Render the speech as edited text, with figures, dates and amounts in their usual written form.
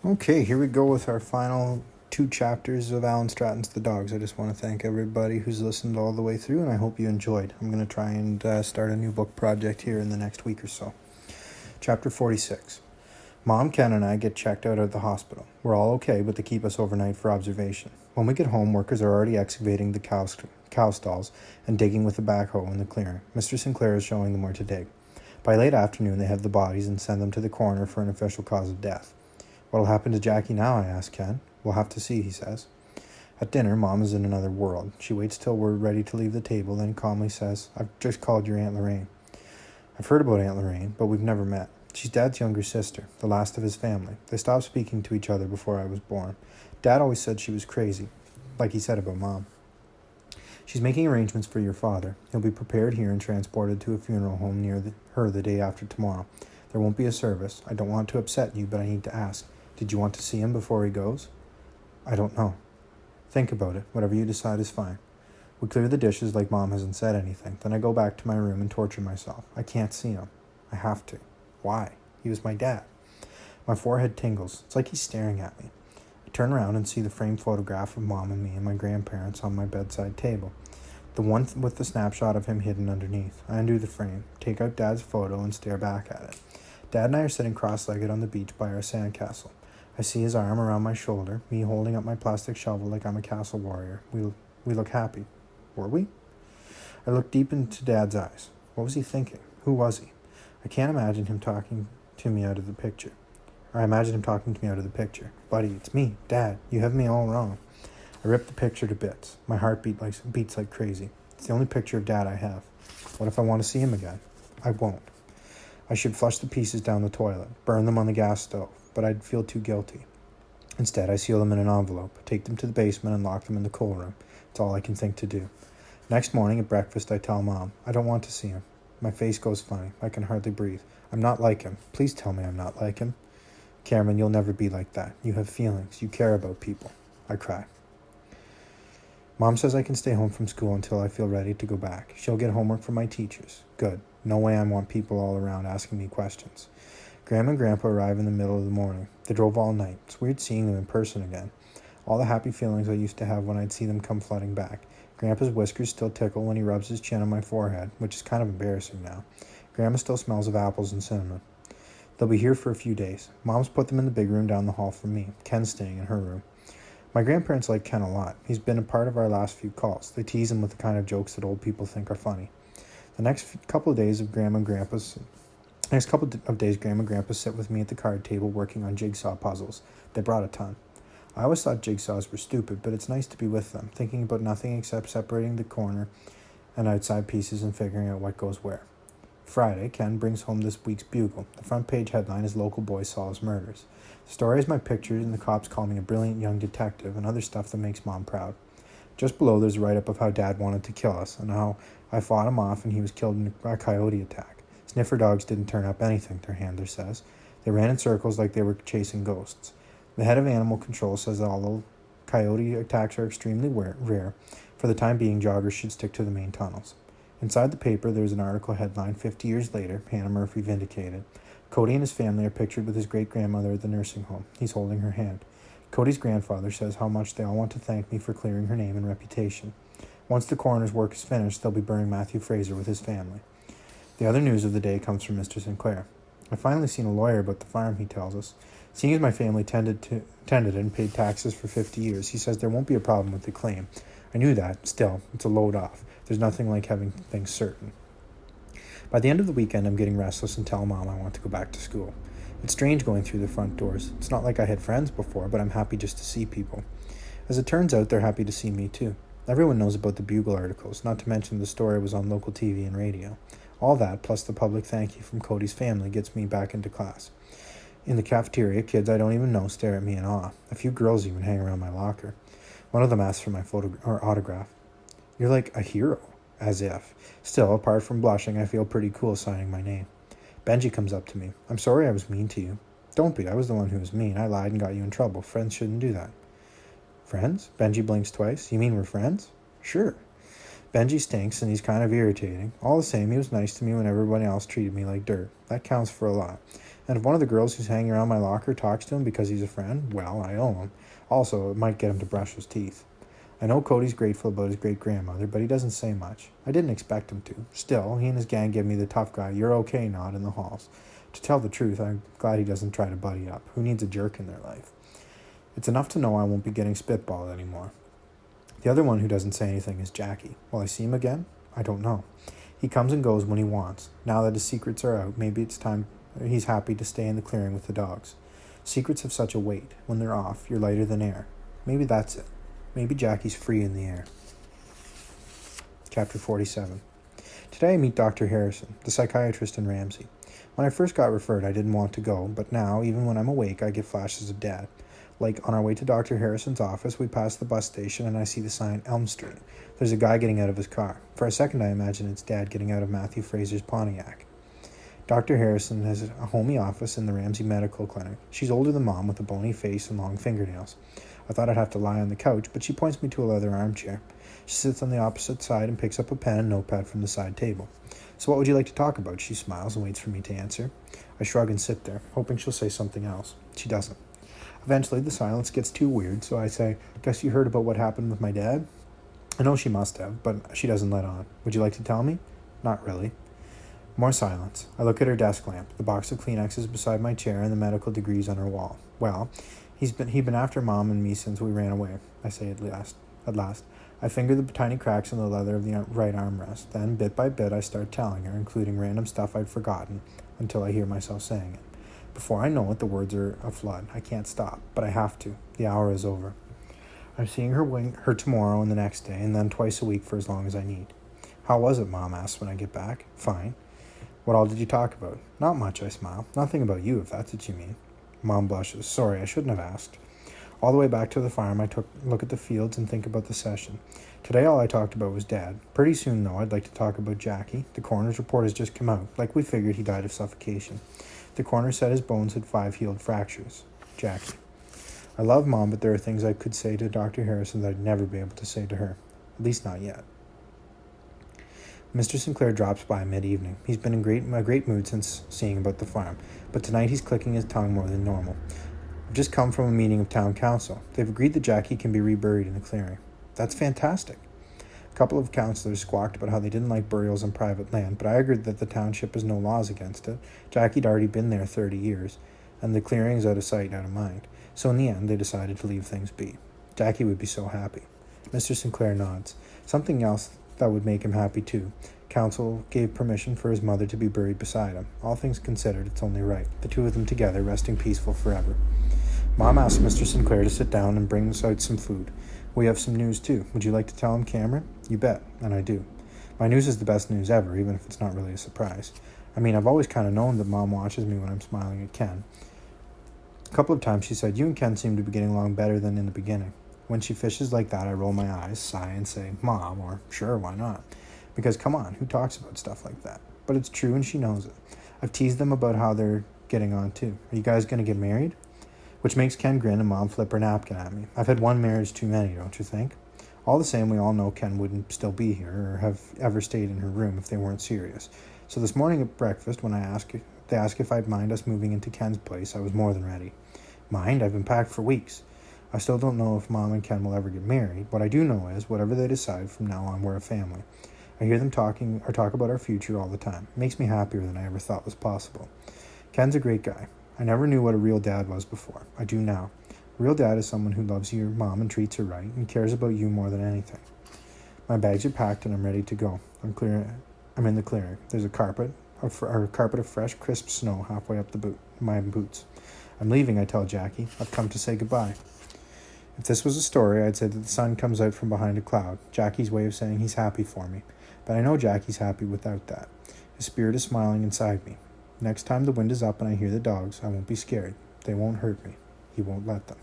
Okay, here we go with our final two chapters of Allan Stratton's The Dogs. I just want to thank everybody who's listened all the way through, and I hope you enjoyed. I'm going to try and start a new book project here in the next week or so. Chapter 46. Mom, Ken, and I get checked out at the hospital. We're all okay, but they keep us overnight for observation. When we get home, workers are already excavating the cow stalls and digging with a backhoe in the clearing. Mr. Sinclair is showing them where to dig. By late afternoon, they have the bodies and send them to the coroner for an official cause of death. What'll happen to Jackie now, I ask Ken. We'll have to see, he says. At dinner, Mom is in another world. She waits till we're ready to leave the table, then calmly says, I've just called your Aunt Lorraine. I've heard about Aunt Lorraine, but we've never met. She's Dad's younger sister, the last of his family. They stopped speaking to each other before I was born. Dad always said she was crazy, like he said about Mom. She's making arrangements for your father. He'll be prepared here and transported to a funeral home near her the day after tomorrow. There won't be a service. I don't want to upset you, but I need to ask. Did you want to see him before he goes? I don't know. Think about it. Whatever you decide is fine. We clear the dishes like Mom hasn't said anything. Then I go back to my room and torture myself. I can't see him. I have to. Why? He was my dad. My forehead tingles. It's like he's staring at me. I turn around and see the framed photograph of Mom and me and my grandparents on my bedside table. The one with the snapshot of him hidden underneath. I undo the frame, take out Dad's photo, and stare back at it. Dad and I are sitting cross-legged on the beach by our sandcastle. I see his arm around my shoulder, me holding up my plastic shovel like I'm a castle warrior. We look happy. Were we? I look deep into Dad's eyes. What was he thinking? Who was he? I can't imagine him talking to me out of the picture. I imagine him talking to me out of the picture. Buddy, it's me, Dad. You have me all wrong. I rip the picture to bits. My heart beats like crazy. It's the only picture of Dad I have. What if I want to see him again? I won't. I should flush the pieces down the toilet, burn them on the gas stove, but I'd feel too guilty. Instead, I seal them in an envelope, take them to the basement, and lock them in the coal room. It's all I can think to do. Next morning at breakfast, I tell Mom, I don't want to see him. My face goes funny. I can hardly breathe. I'm not like him. Please tell me I'm not like him. Cameron, you'll never be like that. You have feelings. You care about people. I cry. Mom says I can stay home from school until I feel ready to go back. She'll get homework from my teachers. Good. No way I want people all around asking me questions. Grandma and Grandpa arrive in the middle of the morning. They drove all night. It's weird seeing them in person again. All the happy feelings I used to have when I'd see them come flooding back. Grandpa's whiskers still tickle when he rubs his chin on my forehead, which is kind of embarrassing now. Grandma still smells of apples and cinnamon. They'll be here for a few days. Mom's put them in the big room down the hall from me. Ken's staying in her room. My grandparents like Ken a lot. He's been a part of our last few calls. They tease him with the kind of jokes that old people think are funny. The next couple of days, Grandma and Grandpa sit with me at the card table working on jigsaw puzzles. They brought a ton. I always thought jigsaws were stupid, but it's nice to be with them, thinking about nothing except separating the corner and outside pieces and figuring out what goes where. Friday, Ken brings home this week's Bugle. The front page headline is Local Boy Solves Murders. The story has my pictures, and the cops call me a brilliant young detective and other stuff that makes Mom proud. Just below, there's a write-up of how Dad wanted to kill us and how I fought him off and he was killed in a coyote attack. Sniffer dogs didn't turn up anything, their handler says. They ran in circles like they were chasing ghosts. The head of animal control says that although coyote attacks are extremely rare, for the time being, joggers should stick to the main tunnels. Inside the paper, there's an article headline, 50 years later, Hannah Murphy vindicated. Cody and his family are pictured with his great-grandmother at the nursing home. He's holding her hand. Cody's grandfather says how much they all want to thank me for clearing her name and reputation. Once the coroner's work is finished, they'll be burying Matthew Fraser with his family. The other news of the day comes from Mr. Sinclair. I've finally seen a lawyer about the farm, he tells us. Seeing as my family tended and paid taxes for 50 years, he says there won't be a problem with the claim. I knew that. Still, it's a load off. There's nothing like having things certain. By the end of the weekend, I'm getting restless and tell Mom I want to go back to school. It's strange going through the front doors. It's not like I had friends before, but I'm happy just to see people. As it turns out, they're happy to see me too. Everyone knows about the Bugle articles, not to mention the story was on local TV and radio. All that, plus the public thank you from Cody's family, gets me back into class. In the cafeteria, kids I don't even know stare at me in awe. A few girls even hang around my locker. One of them asks for my autograph. You're like a hero. As if. Still, apart from blushing, I feel pretty cool signing my name. Benji comes up to me. I'm sorry I was mean to you. Don't be. I was the one who was mean. I lied and got you in trouble. Friends shouldn't do that. Friends? Benji blinks twice. You mean we're friends? Sure. Benji stinks and he's kind of irritating. All the same, he was nice to me when everybody else treated me like dirt. That counts for a lot. And if one of the girls who's hanging around my locker talks to him because he's a friend, well, I owe him. Also, it might get him to brush his teeth. I know Cody's grateful about his great-grandmother, but he doesn't say much. I didn't expect him to. Still, he and his gang give me the tough guy, you're okay nod in the halls. To tell the truth, I'm glad he doesn't try to buddy up. Who needs a jerk in their life? It's enough to know I won't be getting spitballed anymore. The other one who doesn't say anything is Jackie. Will I see him again? I don't know. He comes and goes when he wants. Now that his secrets are out, maybe it's time he's happy to stay in the clearing with the dogs. Secrets have such a weight. When they're off, you're lighter than air. Maybe that's it. Maybe Jackie's free in the air. Chapter 47. Today I meet Dr. Harrison, the psychiatrist in Ramsey. When I first got referred, I didn't want to go, but now, even when I'm awake, I get flashes of Dad. Like, on our way to Dr. Harrison's office, we pass the bus station and I see the sign Elm Street. There's a guy getting out of his car. For a second, I imagine it's Dad getting out of Matthew Fraser's Pontiac. Dr. Harrison has a homey office in the Ramsey Medical Clinic. She's older than Mom with a bony face and long fingernails. I thought I'd have to lie on the couch, but she points me to a leather armchair. She sits on the opposite side and picks up a pen and notepad from the side table. So what would you like to talk about? She smiles and waits for me to answer. I shrug and sit there, hoping she'll say something else. She doesn't. Eventually, the silence gets too weird, so I say, guess you heard about what happened with my dad? I know she must have, but she doesn't let on. Would you like to tell me? Not really. More silence. I look at her desk lamp, the box of Kleenexes beside my chair, and the medical degrees on her wall. Well, he'd been after Mom and me since we ran away, I say at last. I finger the tiny cracks in the leather of the right armrest. Then, bit by bit, I start telling her, including random stuff I'd forgotten, until I hear myself saying it. Before I know it, the words are a flood. I can't stop, but I have to. The hour is over. I'm seeing her tomorrow and the next day, and then twice a week for as long as I need. How was it, Mom asks when I get back. Fine. What all did you talk about? Not much, I smile. Nothing about you, if that's what you mean. Mom blushes. Sorry, I shouldn't have asked. All the way back to the farm, I look at the fields and think about the session. Today, all I talked about was Dad. Pretty soon, though, I'd like to talk about Jackie. The coroner's report has just come out. Like we figured, he died of suffocation. The coroner said his bones had 5 healed fractures. Jackie. I love Mom, but there are things I could say to Dr. Harrison that I'd never be able to say to her. At least not yet. Mr. Sinclair drops by mid-evening. He's been in a great mood since seeing about the farm, but tonight he's clicking his tongue more than normal. I've just come from a meeting of town council. They've agreed that Jackie can be reburied in the clearing. That's fantastic. A couple of councillors squawked about how they didn't like burials on private land, but I argued that the township has no laws against it. Jackie'd already been there 30 years, and the clearing's out of sight, out of mind. So in the end, they decided to leave things be. Jackie would be so happy. Mr. Sinclair nods. Something else that would make him happy too. Council gave permission for his mother to be buried beside him. All things considered, it's only right. The two of them together, resting peaceful forever. Mom asked Mr. Sinclair to sit down and bring us out some food. We have some news too. Would you like to tell him, Cameron? You bet, and I do. My news is the best news ever, even if it's not really a surprise. I mean, I've always kind of known that Mom watches me when I'm smiling at Ken. A couple of times she said, you and Ken seem to be getting along better than in the beginning. When she fishes like that, I roll my eyes, sigh, and say, Mom, or sure, why not? Because come on, who talks about stuff like that? But it's true and she knows it. I've teased them about how they're getting on too. Are you guys going to get married? Which makes Ken grin and Mom flip her napkin at me. I've had one marriage too many, don't you think? All the same, we all know Ken wouldn't still be here or have ever stayed in her room if they weren't serious. So this morning at breakfast, when they asked if I'd mind us moving into Ken's place, I was more than ready. Mind? I've been packed for weeks. I still don't know if Mom and Ken will ever get married. What I do know is, whatever they decide, from now on, we're a family. I hear them talk about our future all the time. It makes me happier than I ever thought was possible. Ken's a great guy. I never knew what a real dad was before. I do now. A real dad is someone who loves your mom and treats her right and cares about you more than anything. My bags are packed and I'm ready to go. I'm in the clearing. There's a carpet of fresh, crisp snow halfway up my boots. I'm leaving, I tell Jackie. I've come to say goodbye. If this was a story, I'd say that the sun comes out from behind a cloud. Jackie's way of saying he's happy for me. But I know Jackie's happy without that. His spirit is smiling inside me. Next time the wind is up and I hear the dogs, I won't be scared. They won't hurt me. He won't let them.